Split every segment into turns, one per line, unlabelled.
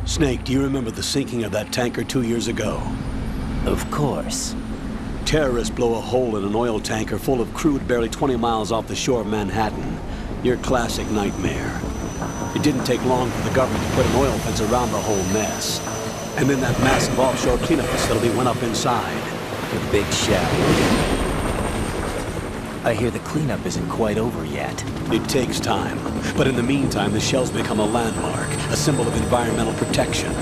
Snake, do you remember the sinking of that tanker 2 years ago?
Of course.
Terrorists blow a hole in an oil tanker full of crude barely 20 miles off the shore of Manhattan. Your classic nightmare. It didn't take long for the government to put an oil fence around the whole mess. And then that massive offshore cleanup facility went up inside.
The big shell. I hear the cleanup isn't quite over yet.
It takes time. But in the meantime, the shell's become a landmark, a symbol of environmental protection.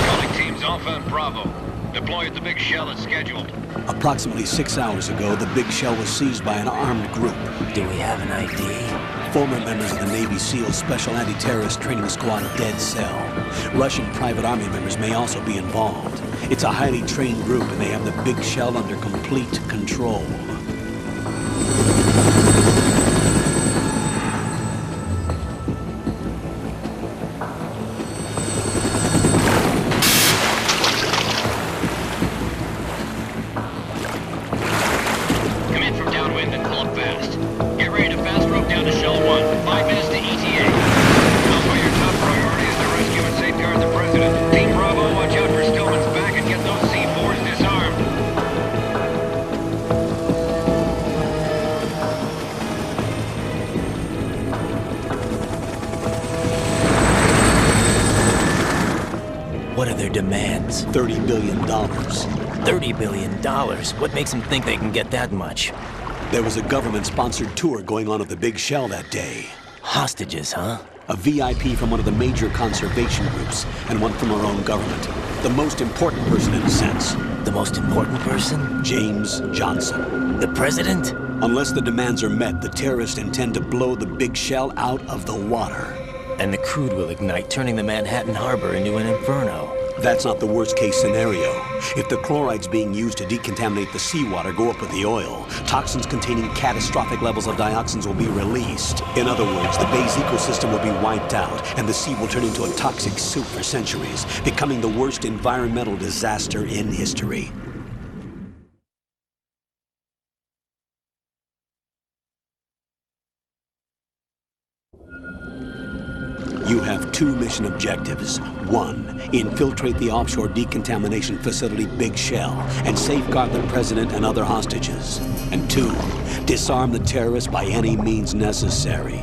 Calling teams Alpha and Bravo. Deploy at the big shell as scheduled.
Approximately 6 hours ago, the big shell was seized by an armed group.
Do we have an ID?
Former members of the Navy SEAL Special Anti-Terrorist Training Squad Dead Cell. Russian private army members may also be involved. It's a highly trained group, and they have the big shell under complete control.
Come in from downwind and pull up fast. Get ready to fast rope down to Shell 1. 5 minutes to ETA. Alpha, your top priority is to rescue and safeguard the President. Team Bravo, watch out for Stillman's back and get those C4s disarmed.
What are their demands?
$30 billion.
$30 billion? What makes them think they can get that much?
There was a government-sponsored tour going on at the big shell that day.
Hostages, huh?
A VIP from one of the major conservation groups, and one from our own government. The most important person in a sense.
The most important person?
James Johnson.
The president?
Unless the demands are met, the terrorists intend to blow the big shell out of the water.
And the crude will ignite, turning the Manhattan Harbor into an inferno.
That's not the worst-case scenario. If the chlorides being used to decontaminate the seawater go up with the oil, toxins containing catastrophic levels of dioxins will be released. In other words, the bay's ecosystem will be wiped out, and the sea will turn into a toxic soup for centuries, becoming the worst environmental disaster in history. You have 2 mission objectives. 1, infiltrate the offshore decontamination facility Big Shell and safeguard the president and other hostages. And 2, disarm the terrorists by any means necessary.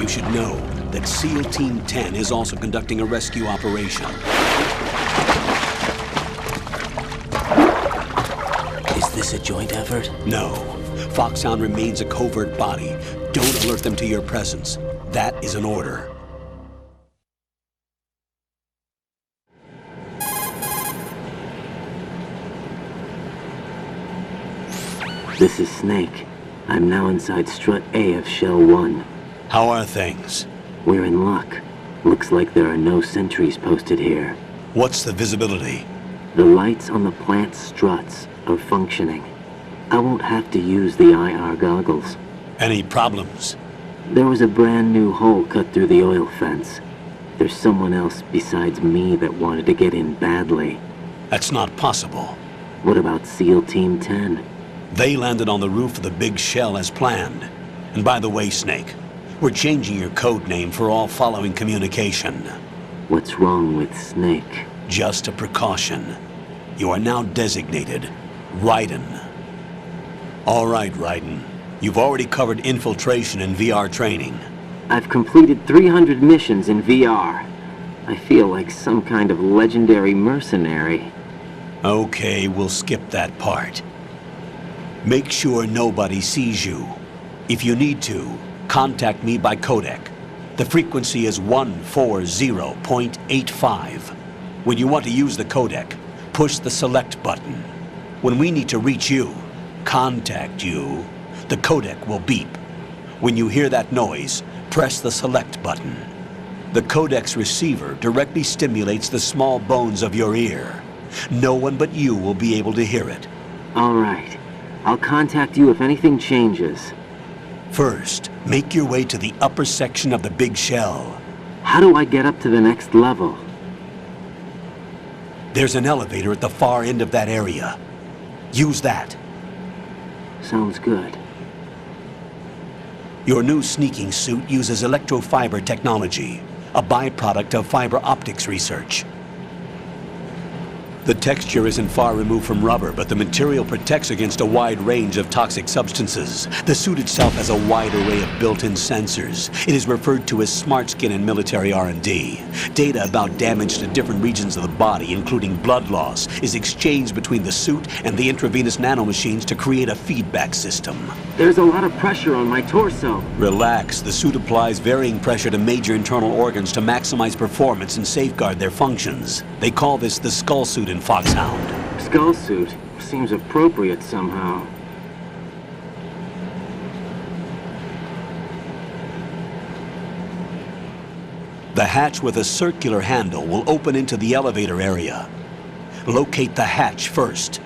You should know that SEAL Team 10 is also conducting a rescue operation.
Is this a joint effort?
No. Foxhound remains a covert body. Don't alert them to your presence. That is an order.
This is Snake. I'm now inside Strut A of Shell 1.
How are things?
We're in luck. Looks like there are no sentries posted here.
What's the visibility?
The lights on the plant struts are functioning. I won't have to use the IR goggles.
Any problems?
There was a brand new hole cut through the oil fence. There's someone else besides me that wanted to get in badly.
That's not possible.
What about SEAL Team 10?
They landed on the roof of the Big Shell as planned. And by the way, Snake, we're changing your code name for all following communication.
What's wrong with Snake?
Just a precaution. You are now designated Raiden. All right, Raiden. You've already covered infiltration and VR training.
I've completed 300 missions in VR. I feel like some kind of legendary mercenary.
Okay, we'll skip that part. Make sure nobody sees you. If you need to, contact me by codec. The frequency is 140.85. When you want to use the codec, push the select button. When we need to reach you, contact you, the codec will beep. When you hear that noise, press the select button. The codec's receiver directly stimulates the small bones of your ear. No one but you will be able to hear it.
All right. I'll contact you if anything changes.
First, make your way to the upper section of the Big Shell.
How do I get up to the next level?
There's an elevator at the far end of that area. Use that.
Sounds good.
Your new sneaking suit uses electrofiber technology, a byproduct of fiber optics research. The texture isn't far removed from rubber, but the material protects against a wide range of toxic substances. The suit itself has a wide array of built-in sensors. It is referred to as smart skin in military R&D. Data about damage to different regions of the body, including blood loss, is exchanged between the suit and the intravenous nanomachines to create a feedback system.
There's a lot of pressure on my torso.
Relax. The suit applies varying pressure to major internal organs to maximize performance and safeguard their functions. They call this the skull suit in Foxhound.
Skull suit seems appropriate somehow.
The hatch with a circular handle will open into the elevator area. Locate the hatch first.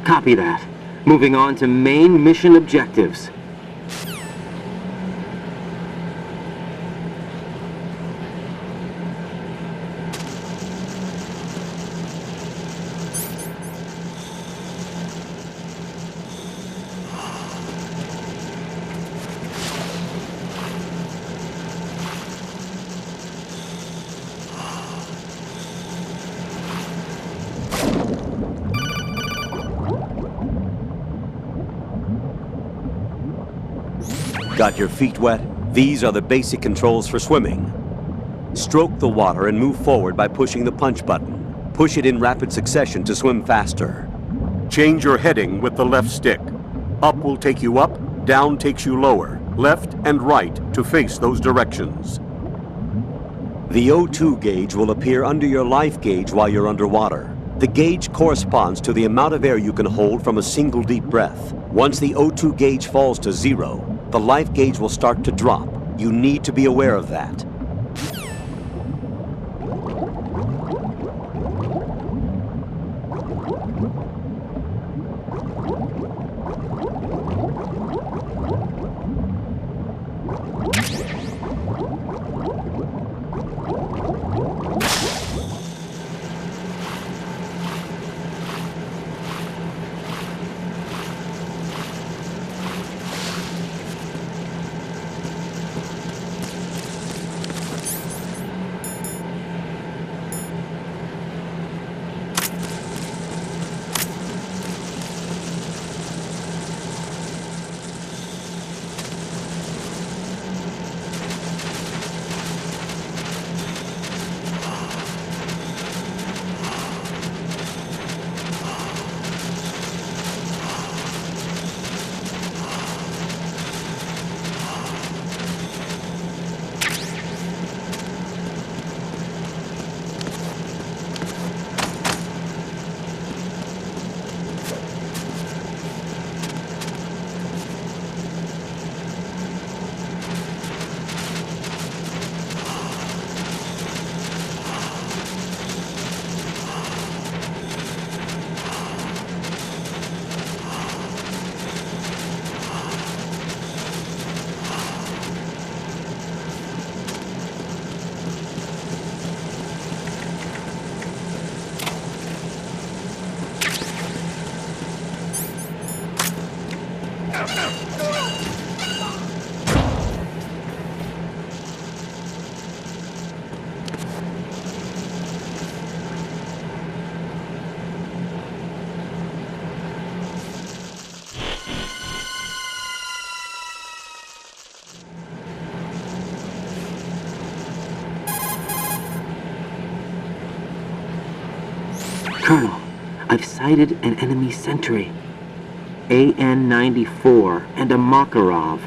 Copy that. Moving on to main mission objectives.
Got your feet wet? These are the basic controls for swimming. Stroke the water and move forward by pushing the punch button. Push it in rapid succession to swim faster. Change your heading with the left stick. Up will take you up, down takes you lower, left and right to face those directions. The O2 gauge will appear under your life gauge while you're underwater. The gauge corresponds to the amount of air you can hold from a single deep breath. Once the O2 gauge falls to 0, the life gauge will start to drop. You need to be aware of that.
Colonel, I've sighted an enemy sentry. AN-94 and a Makarov.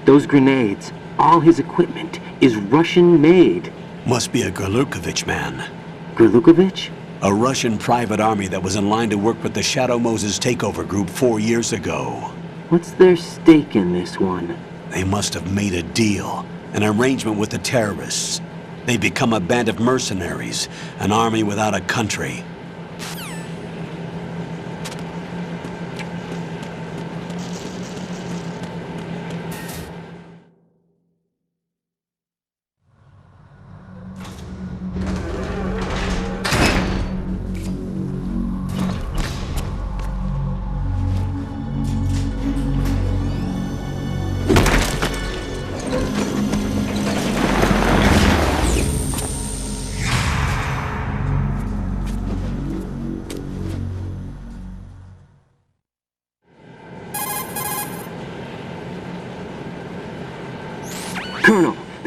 Those grenades, all his equipment, is Russian-made.
Must be a Gorlukovich man.
Gorlukovich?
A Russian private army that was in line to work with the Shadow Moses takeover group 4 years ago.
What's their stake in this one?
They must have made a deal, an arrangement with the terrorists. They've become a band of mercenaries, an army without a country.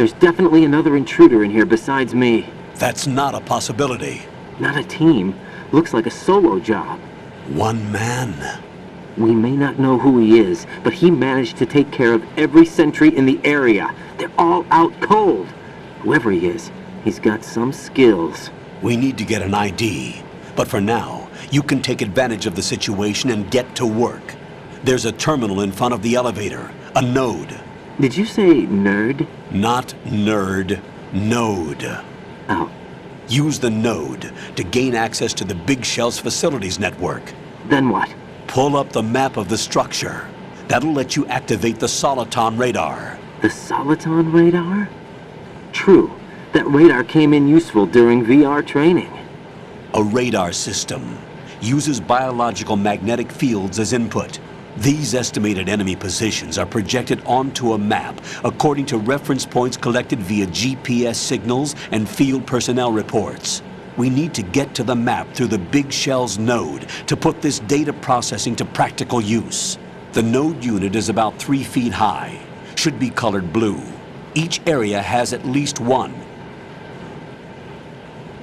There's definitely another intruder in here besides me.
That's not a possibility.
Not a team. Looks like a solo job.
One man.
We may not know who he is, but he managed to take care of every sentry in the area. They're all out cold. Whoever he is, he's got some skills.
We need to get an ID. But for now, you can take advantage of the situation and get to work. There's a terminal in front of the elevator. A node.
Did you say nerd?
Not nerd. Node.
Oh,
Use the node to gain access to the Big Shell's facilities network.
then what?
Pull up the map of the structure. That'll let you activate the Soliton radar.
The Soliton radar? True. That radar came in useful during VR training.
A radar system uses biological magnetic fields as input. These estimated enemy positions are projected onto a map according to reference points collected via GPS signals and field personnel reports. We need to get to the map through the Big Shell's node to put this data processing to practical use. The node unit is about 3 feet high, should be colored blue. Each area has at least one.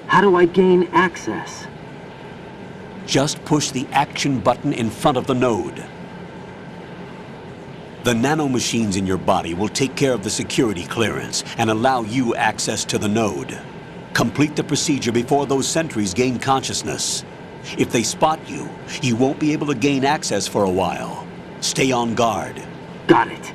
How do I gain access?
Just push the action button in front of the node. The nanomachines in your body will take care of the security clearance and allow you access to the node. Complete the procedure before those sentries gain consciousness. If they spot you, you won't be able to gain access for a while. Stay on guard.
Got it.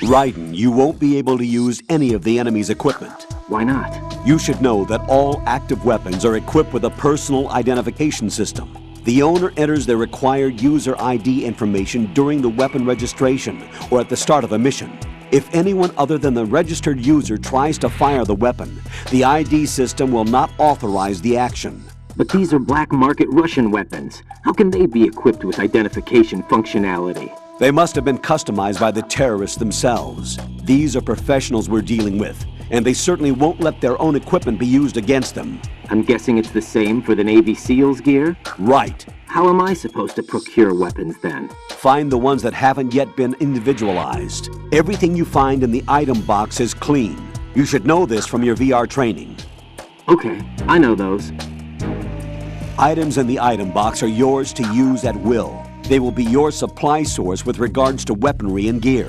Raiden, you won't be able to use any of the enemy's equipment.
Why not?
You should know that all active weapons are equipped with a personal identification system. The owner enters their required user ID information during the weapon registration or at the start of a mission. If anyone other than the registered user tries to fire the weapon, the ID system will not authorize the action.
But these are black market Russian weapons. How can they be equipped with identification functionality?
They must have been customized by the terrorists themselves. These are professionals we're dealing with, and they certainly won't let their own equipment be used against them.
I'm guessing it's the same for the Navy SEALs gear?
Right.
How am I supposed to procure weapons then?
Find the ones that haven't yet been individualized. Everything you find in the item box is clean. You should know this from your VR training.
Okay, I know those.
Items in the item box are yours to use at will. They will be your supply source with regards to weaponry and gear.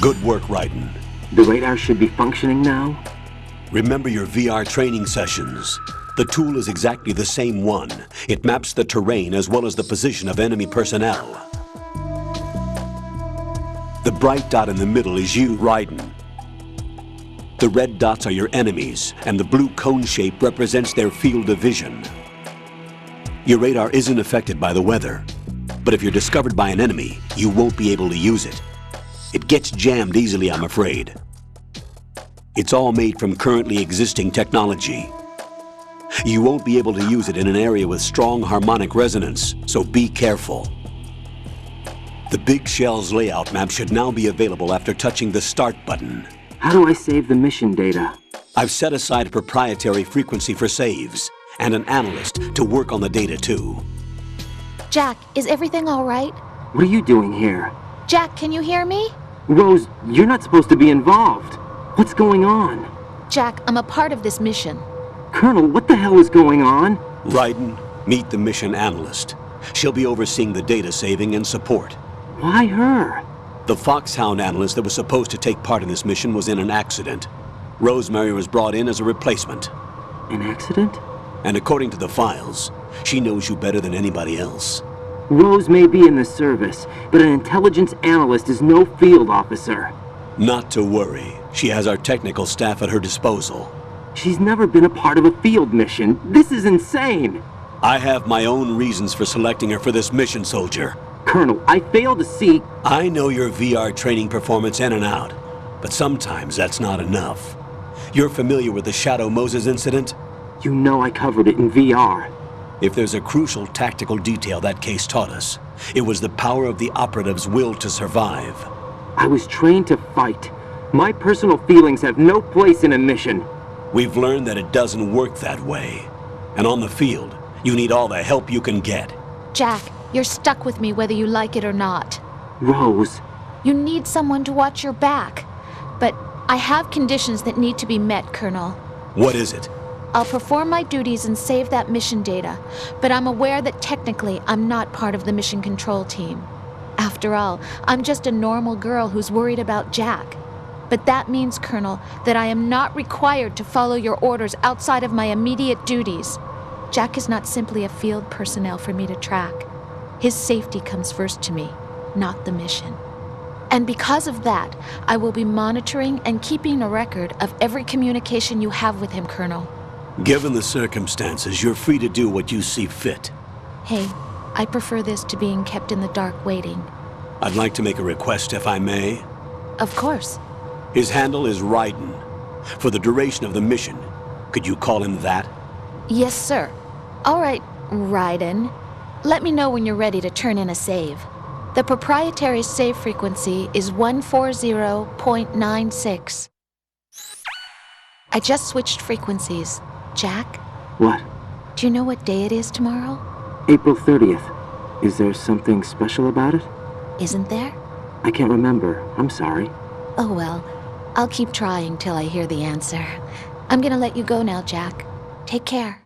Good work, Raiden.
The radar should be functioning now?
Remember your VR training sessions. The tool is exactly the same one. It maps the terrain as well as the position of enemy personnel. The bright dot in the middle is you, Raiden. The red dots are your enemies, and the blue cone shape represents their field of vision. Your radar isn't affected by the weather, But if you're discovered by an enemy, you won't be able to use it. It gets jammed easily, I'm afraid. It's all made from currently existing technology. You won't be able to use it in an area with strong harmonic resonance, so be careful. The Big Shell's layout map should now be available after touching the Start button.
How do I save the mission data?
I've set aside a proprietary frequency for saves, and an analyst to work on the data too.
Jack, is everything all right?
What are you doing here?
Jack, can you hear me?
Rose, you're not supposed to be involved. What's going on?
Jack, I'm a part of this mission.
Colonel, what the hell is going on?
Raiden, meet the mission analyst. She'll be overseeing the data saving and support.
Why her?
The Foxhound analyst that was supposed to take part in this mission was in an accident. Rosemary was brought in as a replacement.
An accident?
And according to the files, she knows you better than anybody else.
Rose may be in the service, but an intelligence analyst is no field officer.
Not to worry. She has our technical staff at her disposal.
She's never been a part of a field mission. This is insane!
I have my own reasons for selecting her for this mission, soldier.
Colonel, I fail to see...
I know your VR training performance in and out, but sometimes that's not enough. You're familiar with the Shadow Moses incident?
You know I covered it in VR.
If there's a crucial tactical detail that case taught us, it was the power of the operative's will to survive.
I was trained to fight. My personal feelings have no place in a mission.
We've learned that it doesn't work that way. And on the field, you need all the help you can get.
Jack, you're stuck with me whether you like it or not.
Rose.
You need someone to watch your back. But I have conditions that need to be met, Colonel.
What is it?
I'll perform my duties and save that mission data, but I'm aware that technically I'm not part of the mission control team. After all, I'm just a normal girl who's worried about Jack. But that means, Colonel, that I am not required to follow your orders outside of my immediate duties. Jack is not simply a field personnel for me to track. His safety comes first to me, not the mission. And because of that, I will be monitoring and keeping a record of every communication you have with him, Colonel.
Given the circumstances, you're free to do what you see fit.
Hey, I prefer this to being kept in the dark waiting.
I'd like to make a request, if I may.
Of course.
His handle is Raiden. For the duration of the mission, could you call him that?
Yes, sir. All right, Raiden. Let me know when you're ready to turn in a save. The proprietary save frequency is 140.96. I just switched frequencies. Jack?
What?
Do you know what day it is tomorrow?
April 30th. Is there something special about it?
Isn't there?
I can't remember. I'm sorry.
Oh well, I'll keep trying till I hear the answer. I'm gonna let you go now, Jack. Take care.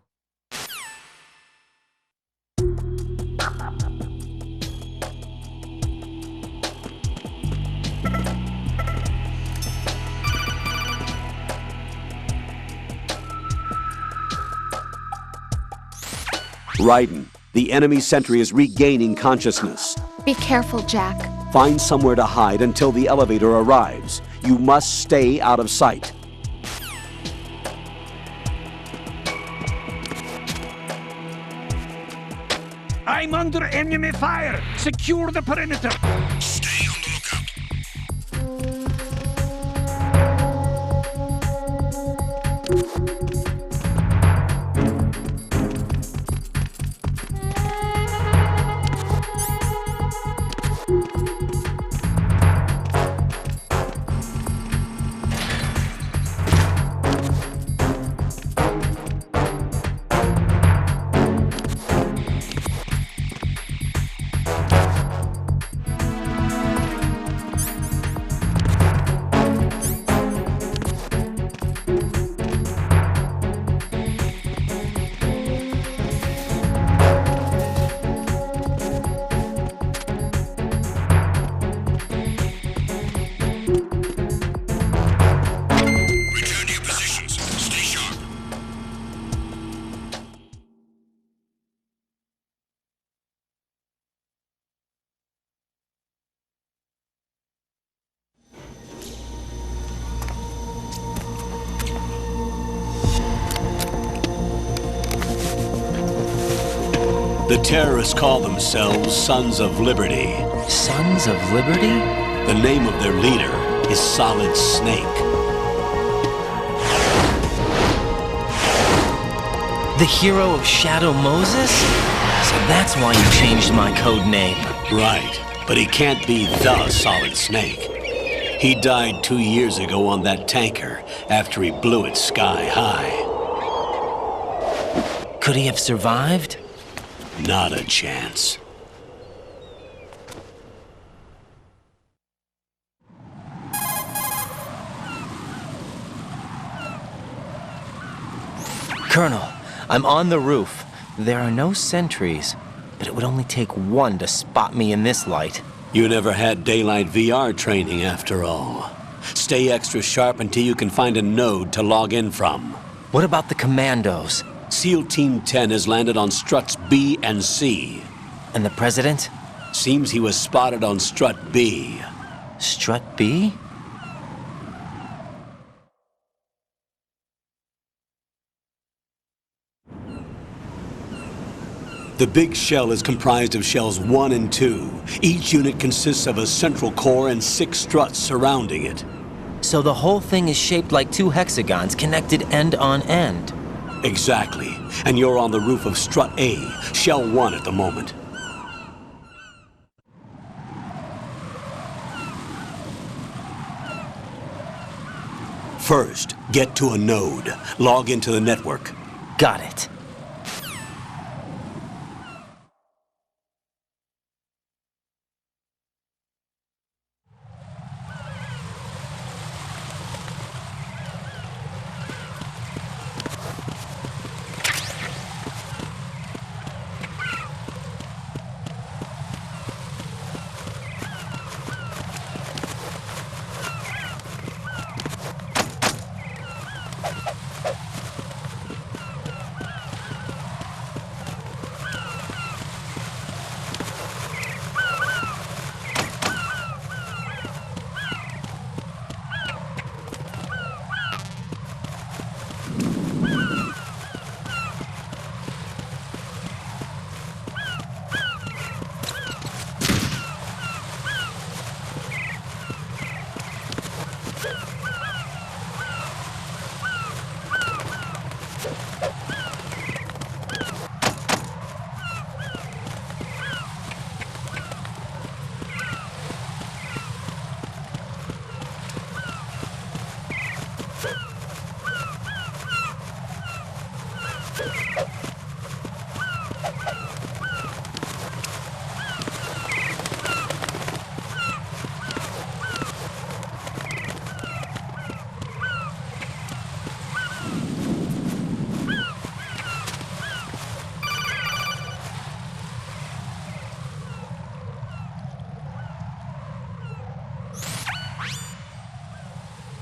Raiden, the enemy sentry is regaining consciousness.
Be careful, Jack.
Find somewhere to hide until the elevator arrives. You must stay out of sight.
I'm under enemy fire! Secure the perimeter!
Stay on the lookout.
The terrorists call themselves Sons of Liberty.
Sons of Liberty?
The name of their leader is Solid Snake.
The hero of Shadow Moses? So that's why you changed my code name.
Right, but he can't be the Solid Snake. He died 2 years ago on that tanker after he blew it sky high.
Could he have survived?
Not a chance.
Colonel, I'm on the roof. There are no sentries, but it would only take one to spot me in this light.
You never had daylight VR training after all. Stay extra sharp until you can find a node to log in from.
What about the commandos?
SEAL Team 10 has landed on struts B and C.
And the president?
Seems he was spotted on strut B.
Strut B?
The big shell is comprised of shells 1 and 2. Each unit consists of a central core and 6 struts surrounding it.
So the whole thing is shaped like 2 hexagons connected end on end.
Exactly. And you're on the roof of strut A, shell 1 at the moment. First, get to a node. Log into the network.
Got it.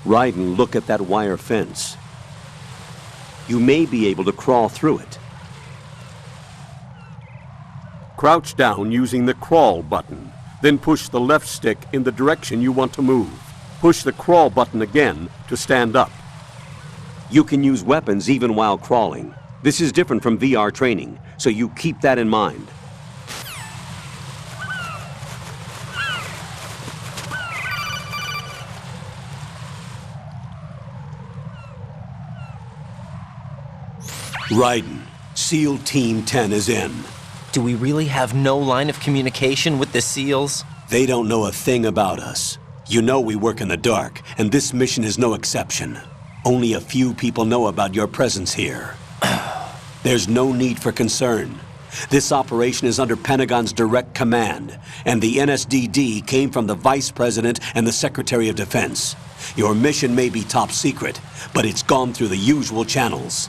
Ryden, look at that wire fence. You may be able to crawl through it. Crouch down using the crawl button. Then push the left stick in the direction you want to move. Push the crawl button again to stand up. You can use weapons even while crawling. This is different from VR training, so you keep that in mind. Ryden, SEAL Team 10 is in.
Do we really have no line of communication with the SEALs?
They don't know a thing about us. You know we work in the dark, and this mission is no exception. Only a few people know about your presence here. There's no need for concern. This operation is under Pentagon's direct command, and the NSDD came from the Vice President and the Secretary of Defense. Your mission may be top secret, but it's gone through the usual channels.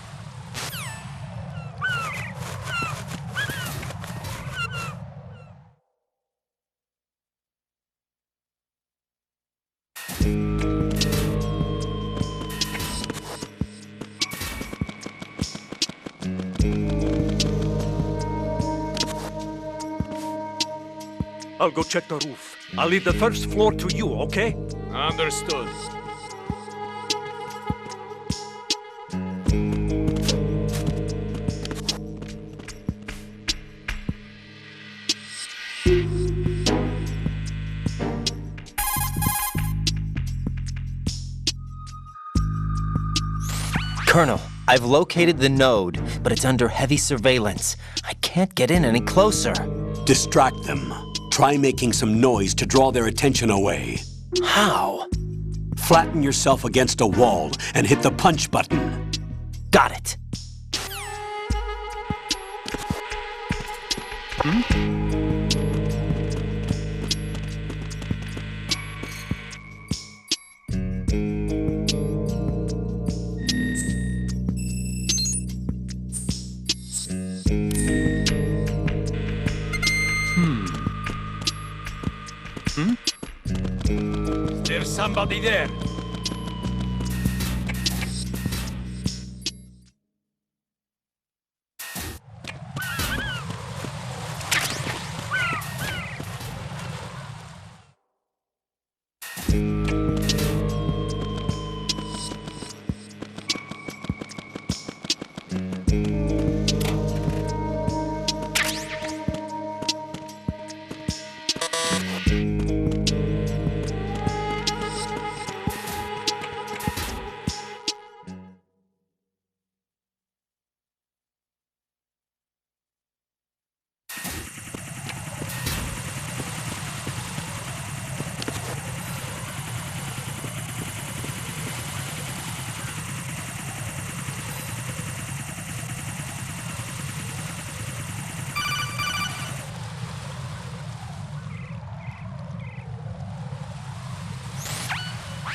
I'll go check the roof. I'll leave the first floor to you, okay?
Understood.
Colonel, I've located the node, but it's under heavy surveillance. I can't get in any closer.
Distract them. Try making some noise to draw their attention away.
How?
Flatten yourself against a wall and hit the punch button.
Got it.
There's somebody there.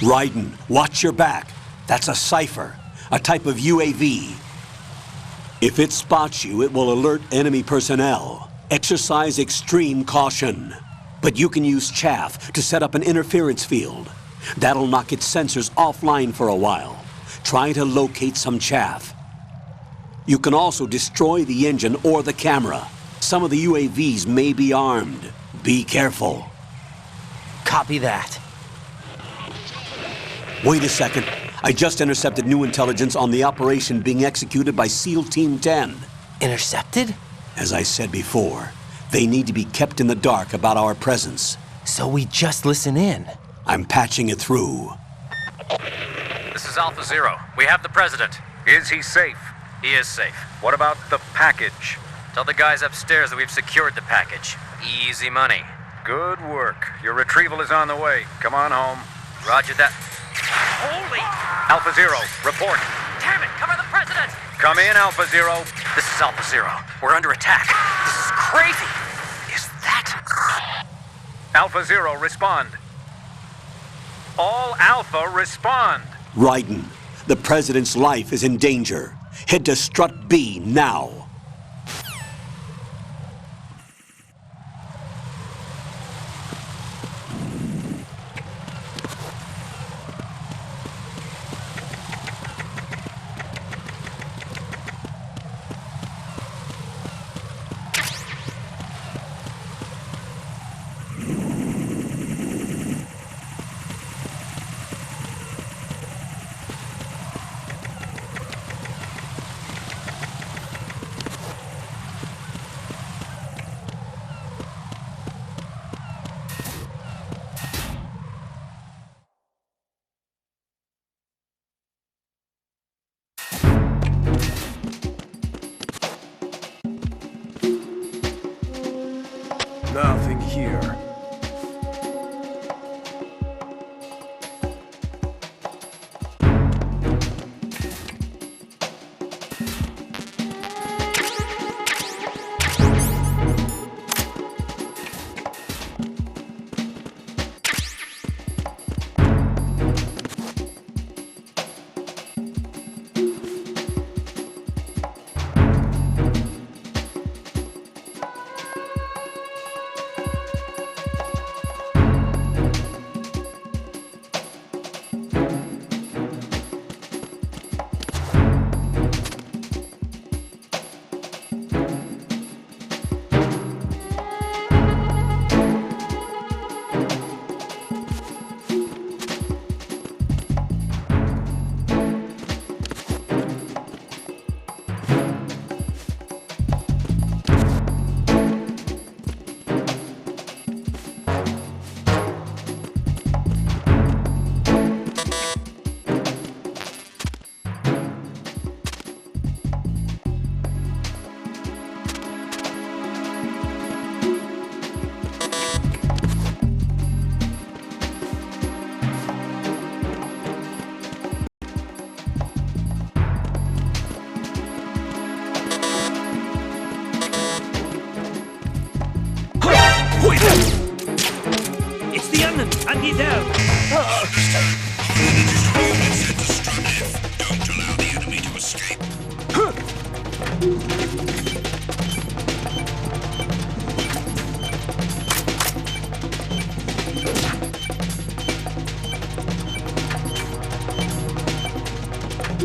Raiden, watch your back. That's a cipher, a type of UAV. If it spots you, it will alert enemy personnel. Exercise extreme caution. But you can use chaff to set up an interference field. That'll knock its sensors offline for a while. Try to locate some chaff. You can also destroy the engine or the camera. Some of the UAVs may be armed. Be careful.
Copy that.
Wait a second. I just intercepted new intelligence on the operation being executed by SEAL Team 10.
Intercepted?
As I said before, they need to be kept in the dark about our presence.
So we just listen in.
I'm patching it through.
This is Alpha Zero. We have the president.
Is he safe?
He is safe.
What about the package?
Tell the guys upstairs that we've secured the package. Easy money.
Good work. Your retrieval is on the way. Come on home.
Roger that. Holy!
Alpha Zero, report.
Damn it! Cover the president!
Come in, Alpha Zero.
This is Alpha Zero. We're under attack. This is crazy. Is that...
Alpha Zero, respond. All Alpha, respond.
Raiden, the President's life is in danger. Head to Strut B now.
Nothing here.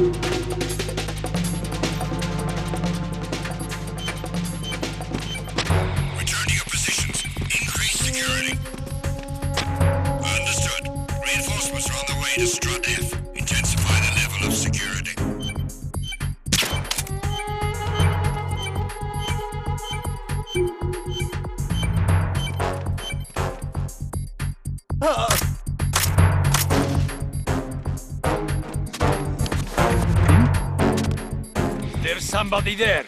Return to your positions. Increase security. Understood. Reinforcements are on the way to Strut F. Intensify the level of security.
There's somebody there.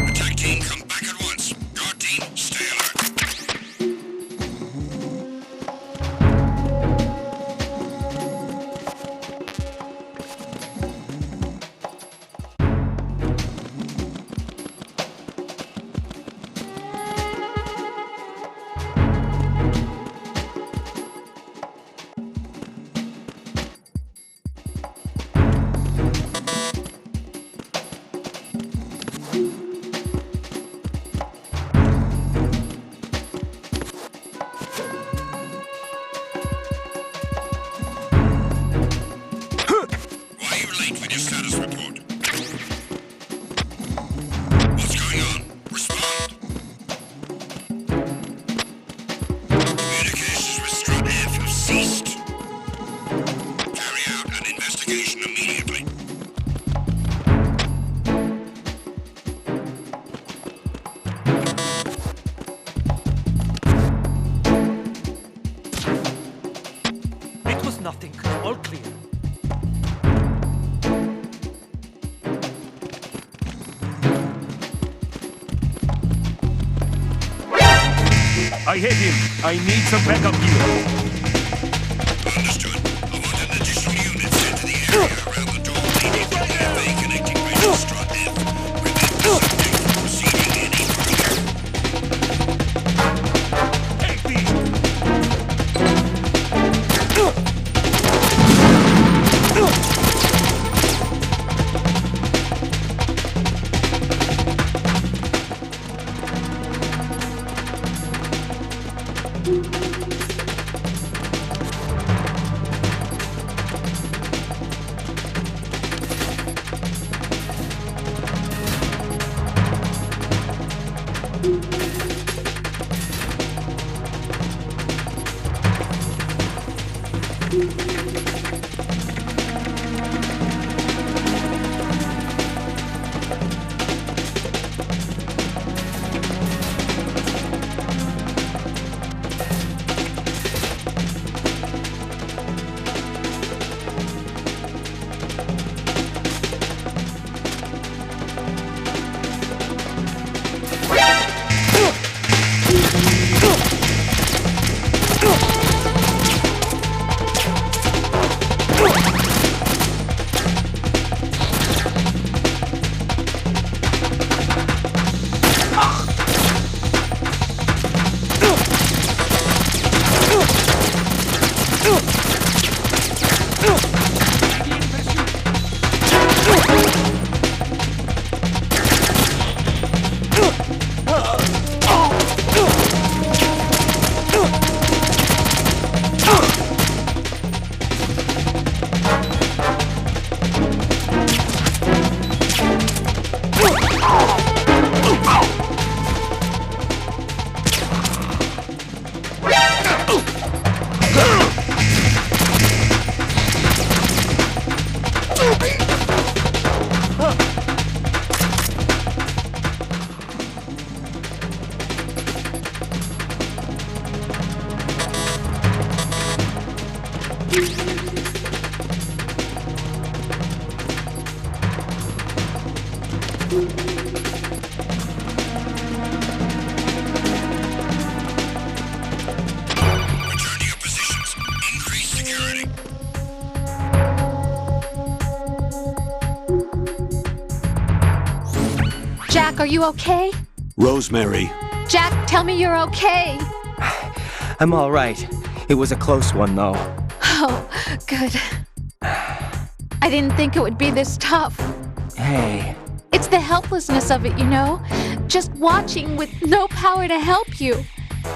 Attack team, come back at once. Guard team, stay alert. Why are you late with your status report? What's going on? Respond. Communications with Strut F have ceased. Carry out an investigation immediately.
It was nothing. All clear. I hit him. I need some backup here.
Understood. I want an additional unit sent to the area around the door leading to the FA connecting bridge to Strut F. Prevent the subject from proceeding any further.
Take me.
Return to your positions. Increase security.
Jack, are you okay?
Rosemary,
Jack, tell me you're okay.
I'm all right. It was a close one, though.
Oh, good. I didn't think it would be this tough.
Hey,
It's the helplessness of it, you know? Just watching with no power to help you.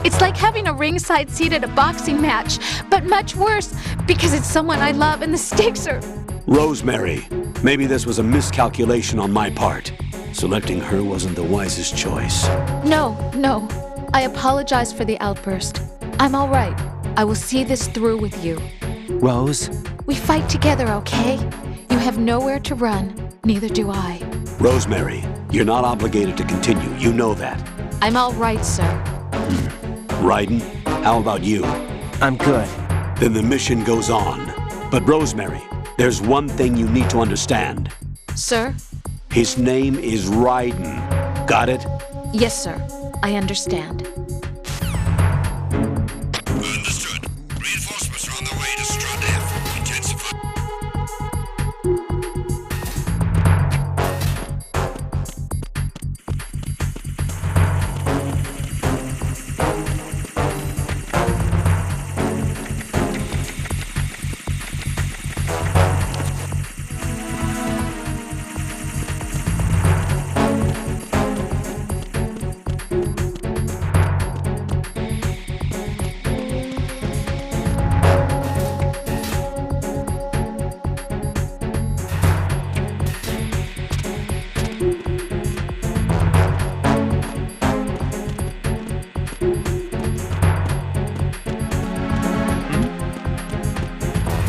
It's like having a ringside seat at a boxing match, but much worse because it's someone I love and the stakes are...
Rosemary, maybe this was a miscalculation on my part. Selecting her wasn't the wisest choice.
No. I apologize for the outburst. I'm all right. I will see this through with you.
Rose?
We fight together, okay? You have nowhere to run. Neither do I.
Rosemary, you're not obligated to continue. You know that.
I'm all right, sir.
Raiden, how about you?
I'm good.
Then the mission goes on. But Rosemary, there's one thing you need to understand.
Sir?
His name is Raiden. Got it?
Yes, sir. I understand.
Understood. Reinforcements are on the way to Strut F. Intensify.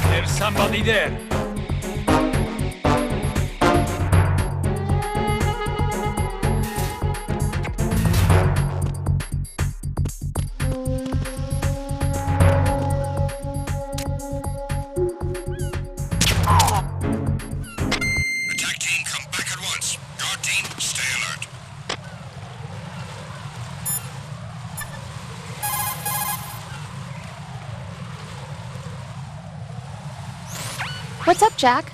There's somebody there.
Attack team, come back at once. Guard team, stay alert.
What's up, Jack?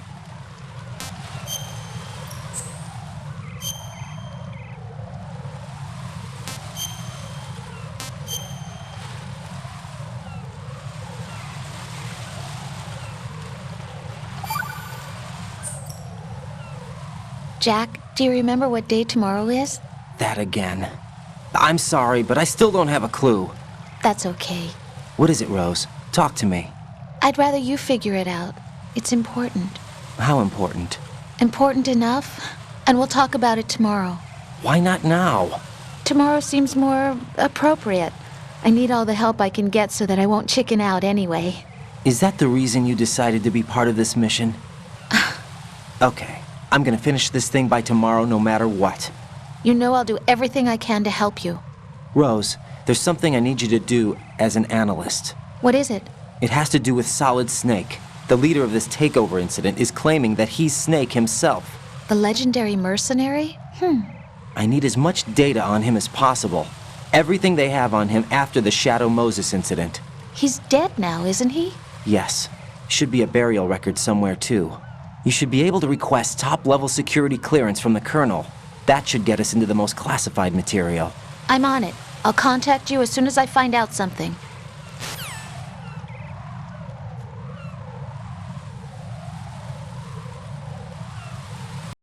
Jack, do you remember what day tomorrow is?
That again. I'm sorry, but I still don't have a clue.
That's okay.
What is it, Rose? Talk to me.
I'd rather you figure it out. It's important.
How important?
Important enough? And we'll talk about it tomorrow.
Why not now?
Tomorrow seems more appropriate. I need all the help I can get so that I won't chicken out anyway.
Is that the reason you decided to be part of this mission? Okay, I'm gonna finish this thing by tomorrow no matter what.
You know I'll do everything I can to help you.
Rose, there's something I need you to do as an analyst.
What is it?
It has to do with Solid Snake. The leader of this takeover incident is claiming that he's Snake himself.
The legendary mercenary?
I need as much data on him as possible. Everything they have on him after the Shadow Moses incident.
He's dead now, isn't he?
Yes. Should be a burial record somewhere, too. You should be able to request top-level security clearance from the Colonel. That should get us into the most classified material.
I'm on it. I'll contact you as soon as I find out something.